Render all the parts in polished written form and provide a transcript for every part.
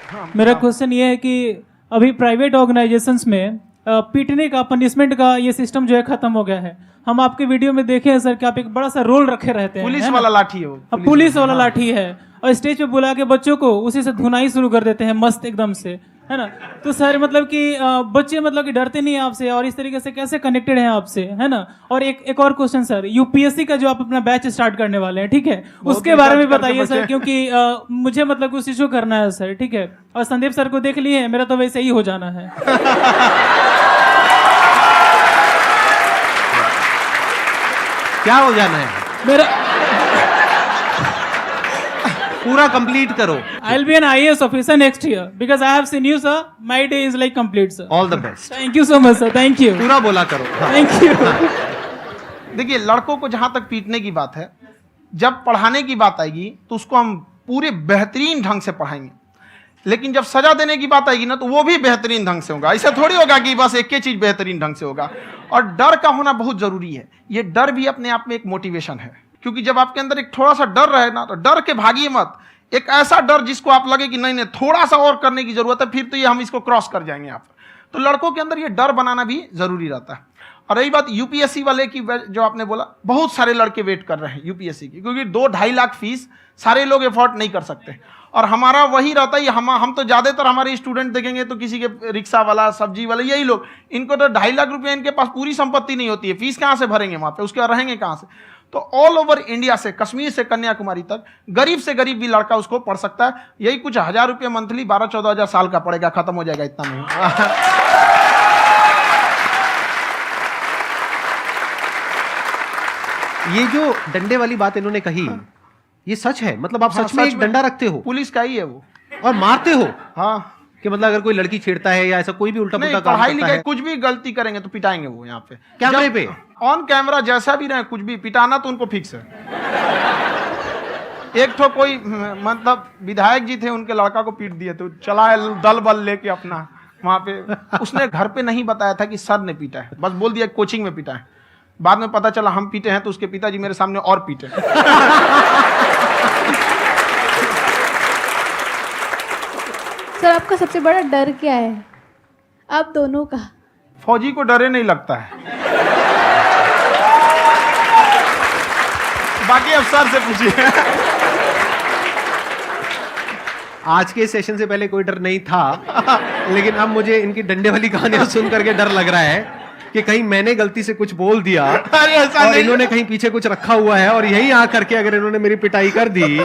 मेरा क्वेश्चन ये है कि अभी प्राइवेट ऑर्गेनाइजेशंस में पीटने का, पनिशमेंट का ये सिस्टम जो है खत्म हो गया है। हम आपके वीडियो में देखे हैं सर कि आप एक बड़ा सा रोल रखे रहते हैं, पुलिस वाला लाठी है वो, पुलिस वाला लाठी है, और स्टेज पे बुला के बच्चों को उसी से धुनाई शुरू कर देते हैं मस्त एकदम से, है ना। तो सर मतलब कि बच्चे मतलब कि डरते नहीं है आपसे, और इस तरीके से कैसे कनेक्टेड हैं आपसे, है ना। और एक और क्वेश्चन सर, यूपीएससी का जो आप अपना बैच स्टार्ट करने वाले हैं, ठीक है, उसके बारे में बताइए सर, क्योंकि मुझे मतलब कुछ इशू करना है सर, ठीक है। और संदीप सर को देख लिए, मेरा तो वैसे ही हो जाना है। क्या हो जाना है मेरा पूरा कंप्लीट करो। I'll be an IAS officer next year because I have seen you, sir. My day is like complete, sir. All the best. Thank you so much, sir. Thank you. पूरा बोला करो। Thank you. देखिए, लड़कों को जहां तक पीटने की बात है, जब पढ़ाने की बात आएगी तो उसको हम पूरे बेहतरीन ढंग से पढ़ाएंगे, लेकिन जब सजा देने की बात आएगी ना, तो वो भी बेहतरीन ढंग से होगा। ऐसा थोड़ी होगा कि बस एक ही चीज बेहतरीन ढंग से होगा। और डर का होना बहुत जरूरी है। ये डर भी अपने आप में एक मोटिवेशन है, क्योंकि जब आपके अंदर एक थोड़ा सा डर रहे ना, तो डर के भागिए मत। एक ऐसा डर जिसको आप लगे कि नहीं नहीं थोड़ा सा और करने की जरूरत है, फिर तो ये हम इसको क्रॉस कर जाएंगे आप। तो लड़कों के अंदर ये डर बनाना भी जरूरी रहता है। और रही बात यूपीएससी वाले की, जो आपने बोला, बहुत सारे लड़के वेट कर रहे हैं यूपीएससी की, क्योंकि 2-2.5 लाख फीस सारे लोग एफोर्ड नहीं कर सकते। और हमारा वही रहता है, हम तो ज्यादातर हमारे स्टूडेंट देखेंगे तो किसी के रिक्शा वाला, सब्जी वाला, यही लोग, इनको तो 2.5 लाख रुपया इनके पास पूरी संपत्ति नहीं होती है, फीस कहाँ से भरेंगे वहां पे, उसके बाद रहेंगे कहाँ से। तो ऑल ओवर इंडिया से, कश्मीर से कन्याकुमारी तक, गरीब से गरीब भी लड़का उसको पढ़ सकता है। यही कुछ 1000 रुपये मंथली, 12-14 हजार साल का पड़ेगा, खत्म हो जाएगा इतना में। ये जो डंडे वाली बात इन्होंने कही, ये सच है? मतलब आप सच में एक डंडा रखते हो? पुलिस का ही है वो। और मारते हो? हाँ, कि मतलब अगर कोई लड़की छेड़ता है या ऐसा कोई भी उल्टा पुल्टा काम पढ़ाई करता लिखाई है, कुछ भी गलती करेंगे तो पिटाएंगे वो यहाँ पे, कैमरे पे, ऑन कैमरा, जैसा भी रहे, कुछ भी पिटाना तो उनको फिक्स है। एक तो कोई मतलब विधायक जी थे, उनके लड़का को पीट दिए, तो चला दल बल लेके अपना वहां पे। उसने घर पे नहीं बताया था कि सर ने पीटा है, बस बोल दिया कोचिंग में पीटा है। बाद में पता चला हम पीटे हैं, तो उसके पिताजी मेरे सामने और पीटे। सर, आपका सबसे बड़ा डर क्या है आप दोनों का? फौजी को डरे नहीं लगता है, बाकी अफसर से पूछिए। आज के सेशन से पहले कोई डर नहीं था, लेकिन अब मुझे इनकी डंडे वाली कहानियां सुन करके डर लग रहा है कि कहीं मैंने गलती से कुछ बोल दिया और इन्होंने कहीं पीछे कुछ रखा हुआ है, और यही आ करके अगर इन्होंने मेरी पिटाई कर दी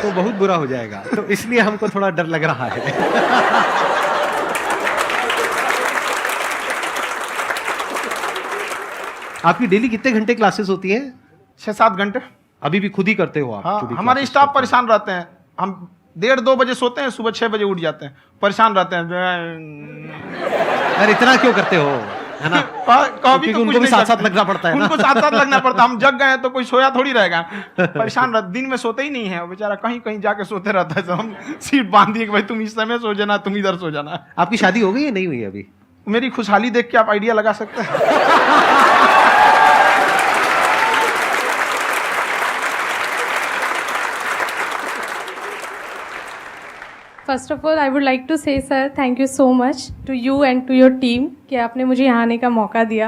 तो बहुत बुरा हो जाएगा। तो इसलिए हमको थोड़ा डर लग रहा है। आपकी डेली कितने घंटे क्लासेस होती हैं? 6-7 घंटे। अभी भी खुद ही करते हो आप? हाँ, हमारे स्टाफ परेशान रहते हैं। हम 1:30-2 बजे सोते हैं, सुबह 6 बजे उठ जाते हैं, परेशान रहते हैं। अरे इतना क्यों करते हो, है ना? कभी तो उनको भी साथ साथ लगना पड़ता है ना? उनको साथ साथ लगना पड़ता है। हम जग गए तो कोई सोया थोड़ी रहेगा, परेशान रहते, दिन में सोते ही नहीं है बेचारा, कहीं कहीं जाके सोते रहता है। हम सीट बांध दिए कि भाई तुम इस समय सो जाना, तुम इधर सो जाना। आपकी शादी हो गई या नहीं हुई अभी? मेरी खुशहाली देख के आप आइडिया लगा सकते हैं। First of all I would like to say sir thank you so much to you and to your team कि आपने मुझे यहाँ आने का मौका दिया।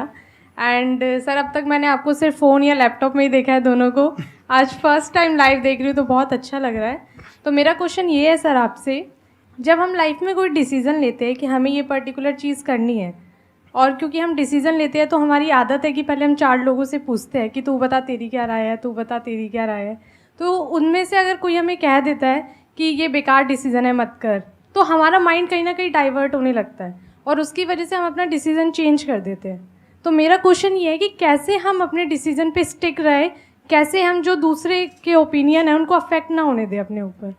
एंड सर, अब तक मैंने आपको सिर्फ फ़ोन या लैपटॉप में ही देखा है दोनों को, आज फर्स्ट टाइम लाइव देख रही हूँ तो बहुत अच्छा लग रहा है। तो मेरा क्वेश्चन ये है सर आपसे, जब हम लाइफ में कोई डिसीज़न लेते हैं कि हमें ये पर्टिकुलर चीज़ करनी है, और क्योंकि हम डिसीज़न लेते हैं तो हमारी आदत है कि पहले हम 4 लोगों से पूछते हैं कि तू बता तेरी क्या राय है, तू बता तेरी क्या राय है। तो उनमें से अगर कोई हमें कह देता है कि ये बेकार डिसीज़न है मत कर, तो हमारा माइंड कहीं ना कहीं डाइवर्ट होने लगता है और उसकी वजह से हम अपना डिसीज़न चेंज कर देते हैं। तो मेरा क्वेश्चन ये है कि कैसे हम अपने डिसीज़न पे स्टिक रहे, कैसे हम जो दूसरे के ओपिनियन है उनको अफेक्ट ना होने दें अपने ऊपर।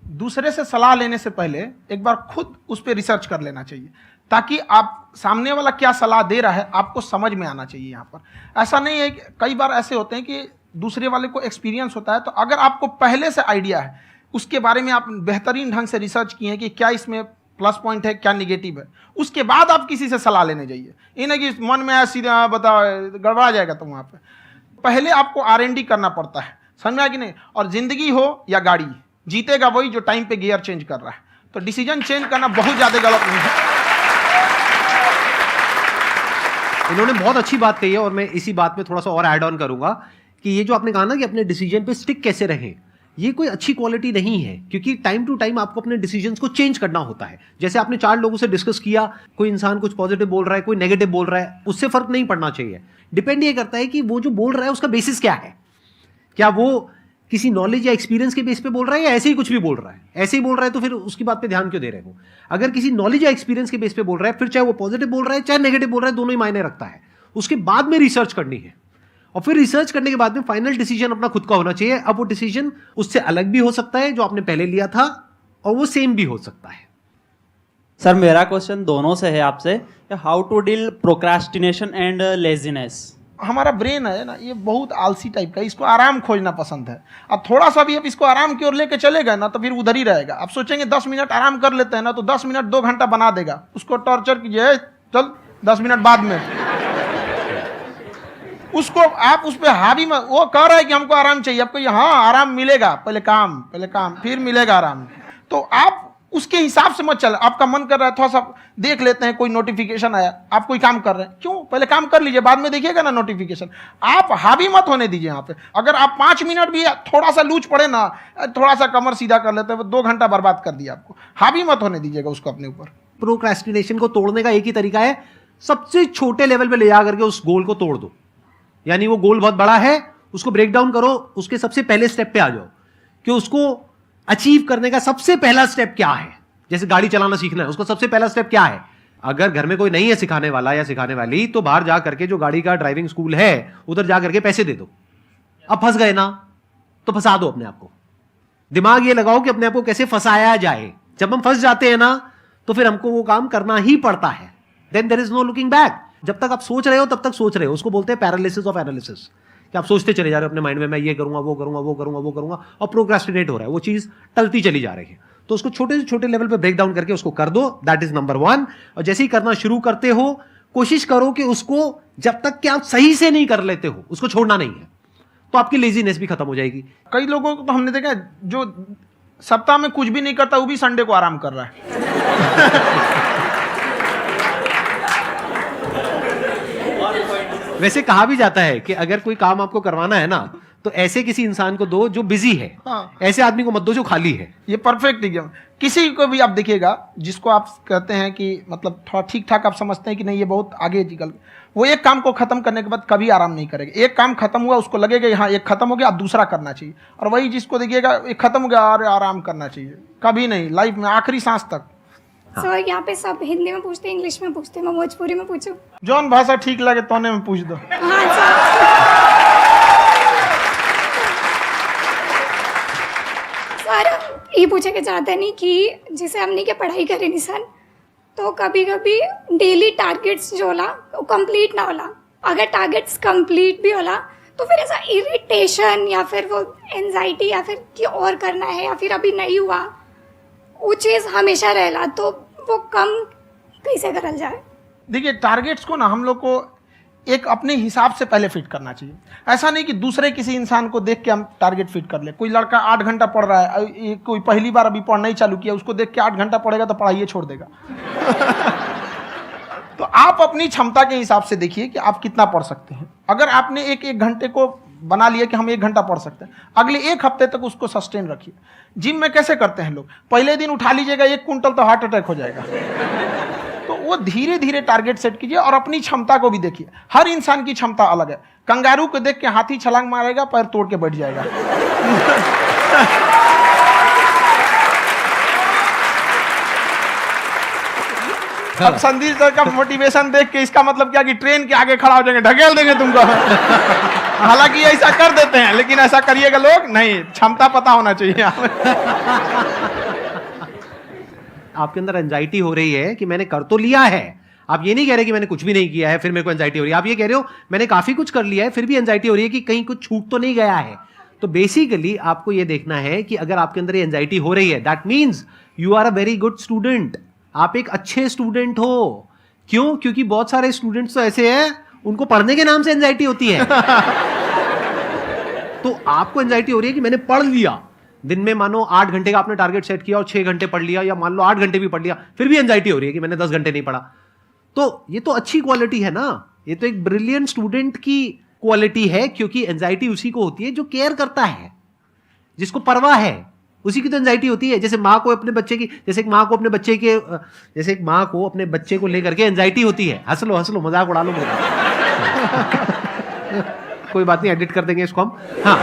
दूसरे से सलाह लेने से पहले एक बार खुद उस पर रिसर्च कर लेना चाहिए, ताकि आप सामने वाला क्या सलाह दे रहा है आपको समझ में आना चाहिए। यहाँ पर ऐसा नहीं है कि कई बार ऐसे होते हैं कि दूसरे वाले को एक्सपीरियंस होता है, तो अगर आपको पहले से आइडिया है, उसके बारे में आप बेहतरीन ढंग से रिसर्च किए हैं कि क्या इसमें प्लस पॉइंट है, क्या निगेटिव है, उसके बाद आप किसी से सलाह लेने जाइए। ये नहीं कि मन में ऐसी बता गड़बड़ा जाएगा। तो वहाँ पे पहले आपको R&D करना पड़ता है, समझ में आया कि नहीं? और जिंदगी हो या गाड़ी, जीतेगा वही जो टाइम पे गियर चेंज कर रहा है। तो डिसीजन चेंज करना बहुत ज्यादा गलत नहीं है। इन्होंने बहुत अच्छी बात कही है और मैं इसी बात में थोड़ा सा और ऐड ऑन करूंगा कि ये जो आपने कहा ना कि अपने डिसीजन पे स्टिक कैसे रहें, ये कोई अच्छी क्वालिटी नहीं है, क्योंकि टाइम टू टाइम आपको अपने डिसीजंस को चेंज करना होता है। जैसे आपने 4 लोगों से डिस्कस किया, कोई इंसान कुछ पॉजिटिव बोल रहा है, कोई नेगेटिव बोल रहा है, उससे फर्क नहीं पड़ना चाहिए। डिपेंड ये करता है कि वो जो बोल रहा है उसका बेसिस क्या है। क्या वो किसी नॉलेज या एक्सपीरियंस के बेस पे बोल रहा है या ऐसे ही कुछ भी बोल रहा है? ऐसे ही बोल रहा है तो फिर उसकी बात पे ध्यान क्यों दे रहे हो? अगर किसी नॉलेज या एक्सपीरियंस के बेस पे बोल रहा है, फिर चाहे वो पॉजिटिव बोल रहा है चाहे नेगेटिव बोल रहा है, दोनों ही मायने रखता है। उसके बाद में रिसर्च करनी है और फिर रिसर्च करने के बाद में फाइनल डिसीजन अपना खुद का होना चाहिए। अब वो डिसीजन उससे अलग भी हो सकता है जो आपने पहले लिया था, और वो सेम भी हो सकता है। सर मेरा क्वेश्चन दोनों से है आपसे, how to deal procrastination and laziness. हमारा ब्रेन है ना, ये बहुत आलसी टाइप का, इसको आराम खोजना पसंद है। अब थोड़ा सा भी अब इसको आराम की ओर लेके चले गए ना तो फिर उधर ही रहेगा। आप सोचेंगे 10 मिनट आराम कर लेते हैं ना, तो 10 मिनट 2 घंटा बना देगा। उसको टॉर्चर कीजिए, चल 10 मिनट बाद में। उसको आप उस पर हावी में, वो कह रहा है कि हमको आराम चाहिए, आपको हाँ आराम मिलेगा, पहले काम फिर मिलेगा आराम। तो आप उसके हिसाब से मत चल। आपका मन कर रहा है थोड़ा सा देख लेते हैं, कोई नोटिफिकेशन आया, आप कोई काम कर रहे हैं, क्यों पहले काम कर लीजिए, बाद में देखिएगा ना नोटिफिकेशन। आप हावी मत होने दीजिए यहाँ पे। अगर आप 5 मिनट भी थोड़ा सा लूज पड़े ना, थोड़ा सा कमर सीधा कर लेते हैं, 2 घंटा बर्बाद कर दिया आपको। हावी मत होने दीजिएगा उसको अपने ऊपर। प्रोक्रेस्टिनेशन को तोड़ने का एक ही तरीका है, सबसे छोटे लेवल पे ले जा करके उस गोल को तोड़ दो। यानी वो गोल बहुत बड़ा है, उसको ब्रेक डाउन करो, उसके सबसे पहले स्टेप पे आ जाओ कि उसको अचीव करने का सबसे पहला स्टेप क्या है। जैसे गाड़ी चलाना सीखना है, उसका सबसे पहला स्टेप क्या है? अगर घर में कोई नहीं है सिखाने वाला या सिखाने वाली, तो बाहर जा करके जो गाड़ी का ड्राइविंग स्कूल है उधर जा करके पैसे दे दो। अब फंस गए ना तो फंसा दो अपने आप को। दिमाग ये लगाओ कि अपने आप को कैसे फंसाया जाए। जब हम फंस जाते हैं ना तो फिर हमको वो काम करना ही पड़ता है। Then there is no looking back. जब तक आप सोच रहे हो तब तक सोच रहे हो, उसको बोलते हैं पैरालिसिस ऑफ एनालिसिस, कि आप सोचते चले जा रहे हो अपने माइंड में, मैं ये करूंगा वो करूंगा वो करूंगा वो करूंगा, और प्रोक्रेस्टिनेट हो रहा है, वो चीज टलती चली जा रही है। तो उसको छोटे से छोटे लेवल पे ब्रेक डाउन करके उसको कर दो, दैट इज नंबर 1। और जैसे ही करना शुरू करते हो, कोशिश करो कि उसको जब तक कि आप सही से नहीं कर लेते हो उसको छोड़ना नहीं है, तो आपकी लेजीनेस भी खत्म हो जाएगी। कई लोगों को तो हमने देखा जो सप्ताह में कुछ भी नहीं करता, वो भी संडे को आराम कर रहा है। वैसे कहा भी जाता है कि अगर कोई काम आपको करवाना है ना तो ऐसे किसी इंसान को दो जो बिजी है। हाँ। ऐसे आदमी को मत दो जो खाली है। ये परफेक्ट एग्जाम। किसी को भी आप देखिएगा जिसको आप कहते हैं कि मतलब थोड़ा ठीक ठाक आप समझते हैं कि नहीं ये बहुत आगे निकल, वो एक काम को खत्म करने के बाद कभी आराम नहीं करेगा। एक काम खत्म हुआ उसको लगेगा हाँ एक खत्म हो गया, अब दूसरा करना चाहिए। और वही जिसको देखिएगा एक खत्म हो गया और आराम करना चाहिए, कभी नहीं, लाइफ में आखिरी सांस तक। सर यहाँ पे सब हिंदी में पूछते हैं, इंग्लिश में पूछते हैं, मैं भोजपुरी में पूछूं? जौन भाषा ठीक लगे तोने में पूछ दो। हाँ सर। सर ये पूछे के चाहते नहीं कि जैसे हमने के पढ़ाई करे निशान, तो कभी कभी डेली टारगेट्स जो होला वो कंप्लीट ना होला। अगर टारगेट्स कंप्लीट भी होला तो फिर ऐसा इरिटेशन या फिर वो एंजाइटी या फिर कि और करना है या फिर अभी नहीं हुआ, वो चीज़ हमेशा रहेला, तो वो कम कैसे करल जाए? देखिए टारगेट्स को ना हम लोग को एक अपने हिसाब से पहले फिट करना चाहिए। ऐसा नहीं कि दूसरे किसी इंसान को देख के हम टारगेट फिट कर ले। कोई लड़का 8 घंटा पढ़ रहा है, कोई पहली बार अभी पढ़ना ही चालू किया, उसको देख के 8 घंटा पढ़ेगा तो पढ़ाइए छोड़ देगा। तो आप अपनी क्षमता के हिसाब से देखिए कि आप कितना पढ़ सकते हैं। अगर आपने एक घंटे को बना लिया कि हम 1 घंटा पढ़ सकते हैं, अगले 1 हफ्ते तक उसको सस्टेन रखिए। जिम में कैसे करते हैं लोग, पहले दिन उठा लीजिएगा 1 क्विंटल तो हार्ट अटैक हो जाएगा। तो वो धीरे धीरे टारगेट सेट कीजिए और अपनी क्षमता को भी देखिए। हर इंसान की क्षमता अलग है। कंगारू को देख के हाथी छलांग मारेगा, पैर तोड़ के बैठ जाएगा। अब संदीप सर का मोटिवेशन देख के इसका मतलब क्या कि ट्रेन के आगे खड़ा हो जाएंगे, ढकेल देंगे तुमको। हालांकि ऐसा कर देते हैं, लेकिन ऐसा करिएगा लोग नहीं, क्षमता पता होना चाहिए। आपके अंदर एंजाइटी हो रही है कि मैंने कर तो लिया है। आप ये नहीं कह रहे कि मैंने कुछ भी नहीं किया है फिर मेरे को एंजाइटी हो रही है। आप ये कह रहे हो मैंने काफी कुछ कर लिया है फिर भी एंजाइटी हो रही है कि कहीं कुछ छूट तो नहीं गया है। तो बेसिकली आपको ये देखना है कि अगर आपके अंदर ये एंजाइटी हो रही है, that means you are a very good student. आप एक अच्छे स्टूडेंट हो। क्यों? क्योंकि बहुत सारे स्टूडेंट्स तो ऐसे हैं उनको पढ़ने के नाम से एंजाइटी होती है। तो आपको एंजाइटी हो रही है कि मैंने पढ़ लिया, दिन में मानो 8 घंटे का आपने टारगेट सेट किया और 6 घंटे पढ़ लिया, या मान लो 8 घंटे भी पढ़ लिया, फिर भी एंजाइटी हो रही है कि मैंने 10 घंटे नहीं पढ़ा, तो ये तो अच्छी क्वालिटी है ना, ये तो एक ब्रिलियंट स्टूडेंट की क्वालिटी है, क्योंकि एंजाइटी उसी को होती है जो केयर करता है, जिसको परवाह है, उसी की तो एंजाइटी होती है। जैसे माँ को अपने बच्चे की, जैसे एक माँ को अपने बच्चे को लेकर के एंजाइटी होती है। हंस लो मजाक उड़ा लो मेरा। कोई बात नहीं, एडिट कर देंगे इसको हम। हाँ।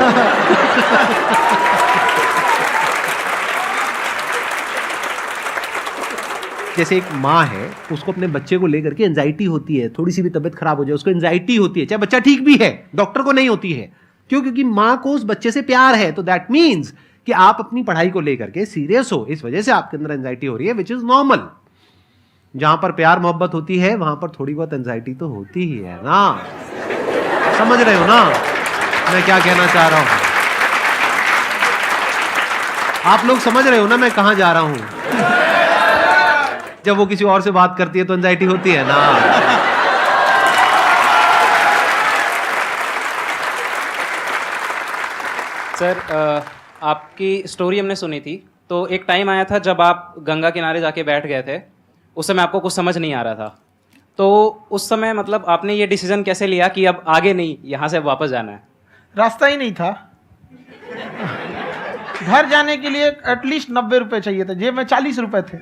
जैसे एक माँ है, उसको अपने बच्चे को लेकर के एंजाइटी होती है, थोड़ी सी भी तबीयत खराब हो जाए उसको एंजाइटी होती है, चाहे बच्चा ठीक भी है, डॉक्टर को नहीं होती है। क्यों? क्योंकि माँ को उस बच्चे से प्यार है। तो दैट मीन्स कि आप अपनी पढ़ाई को लेकर के सीरियस हो, इस वजह से आपके अंदर एंजाइटी हो रही है, विच इज नॉर्मल। जहां पर प्यार मोहब्बत होती है वहां पर थोड़ी बहुत एंजाइटी तो होती ही है ना। समझ रहे हो ना मैं क्या कहना चाह रहा हूं? आप लोग समझ रहे हो ना मैं कहां जा रहा हूं? जब वो किसी और से बात करती है तो एंजाइटी होती है ना। सर आपकी स्टोरी हमने सुनी थी, तो एक टाइम आया था जब आप गंगा किनारे जाके बैठ गए थे, उस समय आपको कुछ समझ नहीं आ रहा था, तो उस समय मतलब आपने ये डिसीजन कैसे लिया कि अब आगे नहीं, यहाँ से वापस जाना है? रास्ता ही नहीं था। घर जाने के लिए एटलीस्ट 90 रुपए चाहिए थे, जेब में 40 रुपए थे,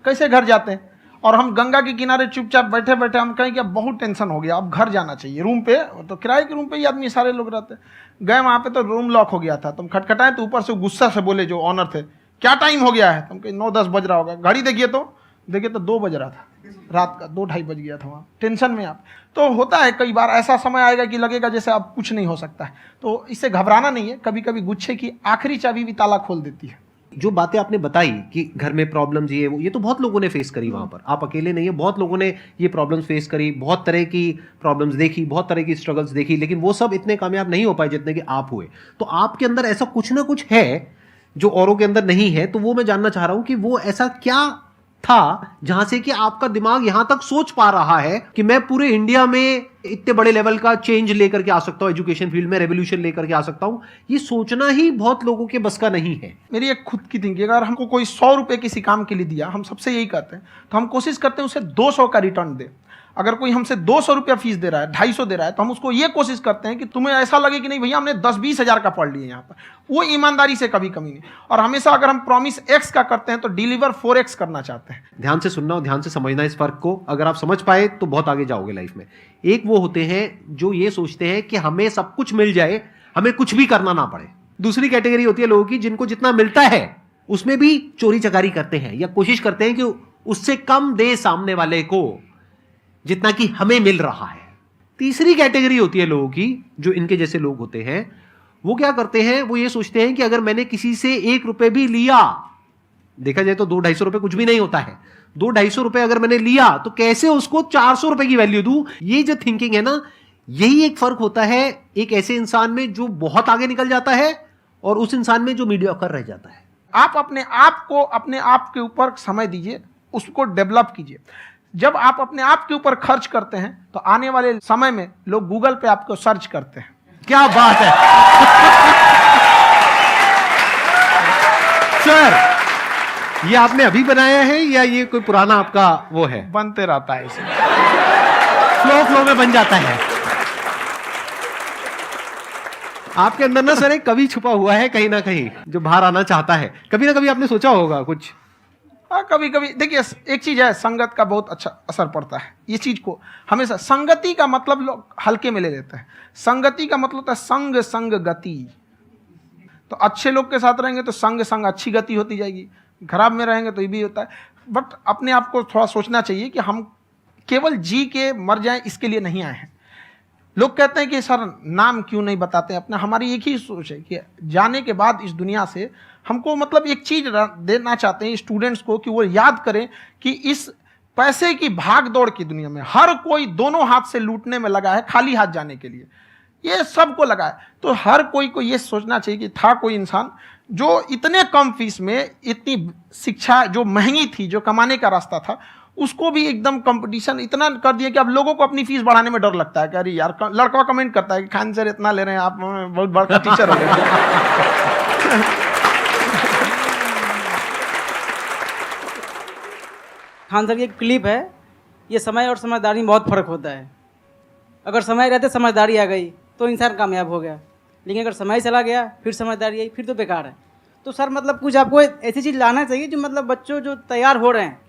कैसे घर जाते हैं? और हम गंगा के किनारे चुपचाप बैठे बैठे हम कहें कि अब बहुत टेंशन हो गया, अब घर जाना चाहिए। रूम पे तो किराए के रूम पे ही आदमी सारे लोग रहते, गए वहाँ पे तो रूम लॉक हो गया था। तुम खटखटाए तो ऊपर से गुस्सा से बोले जो ऑनर थे, क्या टाइम हो गया है? तुम कहे 9-10 बज रहा होगा। घड़ी देखिए तो 2 बज रहा था रात का, 2-2:30 बज गया था वहाँ। टेंशन में आप तो होता है, कई बार ऐसा समय आएगा कि लगेगा जैसे अब कुछ नहीं हो सकता है, तो इससे घबराना नहीं है। कभी कभी गुच्छे की आखिरी चाबी भी ताला खोल देती है। जो बातें आपने बताई कि घर में प्रॉब्लम्स ये तो बहुत लोगों ने फेस करी वहां पर, आप अकेले नहीं है, बहुत लोगों ने ये प्रॉब्लम्स फेस करी, बहुत तरह की प्रॉब्लम्स देखी, बहुत तरह की स्ट्रगल्स देखी, लेकिन वो सब इतने कामयाब नहीं हो पाए जितने कि आप हुए। तो आपके अंदर ऐसा कुछ ना कुछ है जो औरों के अंदर नहीं है, तो वो मैं जानना चाह रहा हूं कि वो ऐसा क्या था जहां से कि आपका दिमाग यहां तक सोच पा रहा है कि मैं पूरे इंडिया में इतने बड़े लेवल का चेंज लेकर के आ सकता हूं, एजुकेशन फील्ड में रेवोल्यूशन लेकर के आ सकता हूं। ये सोचना ही बहुत लोगों के बस का नहीं है। मेरी एक खुद की थिंकिंग, अगर हमको कोई 100 रुपए किसी काम के लिए दिया, हम सबसे यही कहते हैं, तो हम कोशिश करते हैं उसे 200 का रिटर्न दे। अगर कोई हमसे 200 रुपया फीस दे रहा है, 250 दे रहा है, तो हम उसको ये कोशिश करते हैं कि तुम्हें ऐसा लगे कि नहीं भैया हमने 10-20 हज़ार का पढ़ लिया यहाँ पर। वो ईमानदारी से कभी कमी नहीं। और हमेशा अगर हम प्रॉमिस X का करते हैं तो डिलीवर 4X करना चाहते हैं। ध्यान से सुनना और ध्यान से समझना इस फर्क को, अगर आप समझ पाए तो बहुत आगे जाओगे लाइफ में। एक वो होते हैं जो ये सोचते हैं कि हमें सब कुछ मिल जाए, हमें कुछ भी करना ना पड़े। दूसरी कैटेगरी होती है लोगों की जिनको जितना मिलता है उसमें भी चोरी चकारी करते हैं या कोशिश करते हैं कि उससे कम दे सामने वाले को जितना कि हमें मिल रहा है। तीसरी कैटेगरी होती है लोगों की, जो इनके जैसे लोग होते हैं, वो क्या करते हैं, वो ये सोचते हैं कि अगर मैंने किसी से 1 रुपए भी लिया, देखा जाए तो 200-250 रुपए कुछ भी नहीं होता है, 200-250 रुपए अगर मैंने लिया तो कैसे उसको 400 रुपए की वैल्यू दूं। ये जो थिंकिंग है ना, यही एक फर्क होता है एक ऐसे इंसान में जो बहुत आगे निकल जाता है और उस इंसान में जो मीडियोकर रह जाता है। आप अपने आप को अपने आप के ऊपर समय दीजिए, उसको डेवलप कीजिए। जब आप अपने आप के ऊपर खर्च करते हैं तो आने वाले समय में लोग गूगल पे आपको सर्च करते हैं। क्या बात है सर, ये आपने अभी बनाया है या ये कोई पुराना आपका वो है? बनते रहता है, इसे फ्लो में बन जाता है। आपके अंदर ना सर एक कवि छुपा हुआ है कहीं ना कहीं जो बाहर आना चाहता है। कभी ना कभी आपने सोचा होगा कुछ? हाँ, कभी कभी देखिए, एक चीज है, संगत का बहुत अच्छा असर पड़ता है। ये चीज को हमेशा, संगति का मतलब लोग हल्के में ले लेते हैं। संगति का मतलब होता है संग संग गति। तो अच्छे लोग के साथ रहेंगे तो संग संग अच्छी गति होती जाएगी, खराब में रहेंगे तो ये भी होता है। बट अपने आप को थोड़ा सोचना चाहिए कि हम केवल जी के मर जाएं इसके लिए नहीं आए हैं। लोग कहते हैं कि सर नाम क्यों नहीं बताते अपना। हमारी एक ही सोच है कि जाने के बाद इस दुनिया से हमको मतलब एक चीज देना चाहते हैं स्टूडेंट्स को, कि वो याद करें कि इस पैसे की भाग दौड़ की दुनिया में हर कोई दोनों हाथ से लूटने में लगा है, खाली हाथ जाने के लिए ये सबको लगा है। तो हर कोई को ये सोचना चाहिए कि था कोई इंसान जो इतने कम फीस में इतनी शिक्षा जो महंगी थी, जो कमाने का रास्ता था, उसको भी एकदम कंपटीशन इतना कर दिया कि अब लोगों को अपनी फीस बढ़ाने में डर लगता है कि अरे यार, लड़का कमेंट करता है कि खान सर इतना ले रहे हैं, आप बहुत बड़ा टीचर हो गए। खान सर की एक क्लिप है, ये समय और समझदारी में बहुत फ़र्क होता है। अगर समय रहते समझदारी आ गई तो इंसान कामयाब हो गया, लेकिन अगर समय चला गया फिर समझदारी आई फिर तो बेकार है। तो सर मतलब कुछ आपको ऐसी चीज़ लाना चाहिए जो मतलब बच्चों जो तैयार हो रहे हैं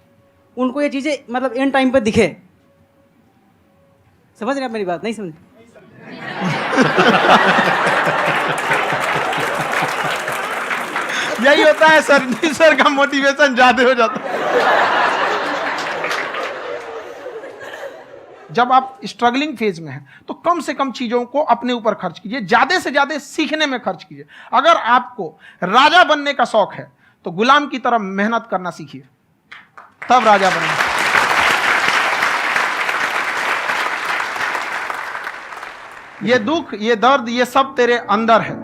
उनको ये चीज़ें मतलब एंड टाइम पर दिखे। समझ रहे हैं आप मेरी बात? नहीं समझ? यही होता है सर, जी सर का मोटिवेशन ज्यादा हो जाता है। जब आप स्ट्रगलिंग फेज में हैं तो कम से कम चीजों को अपने ऊपर खर्च कीजिए, ज्यादा से ज्यादा सीखने में खर्च कीजिए। अगर आपको राजा बनने का शौक है तो गुलाम की तरह मेहनत करना सीखिए, तब राजा बनेंगे। ये दुख, ये दर्द, ये सब तेरे अंदर है।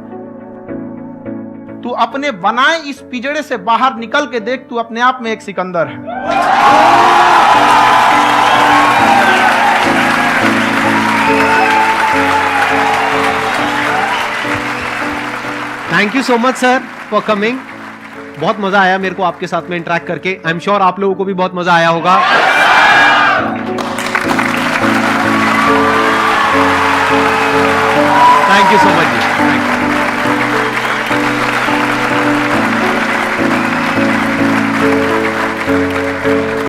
तू अपने बनाए इस पिजड़े से बाहर निकल के देख, तू अपने आप में एक सिकंदर है। Thank you so much sir for coming. बहुत मजा आया मेरे को आपके साथ में इंटरेक्ट करके। आई एम श्योर आप लोगों को भी बहुत मजा आया होगा। Thank you so much.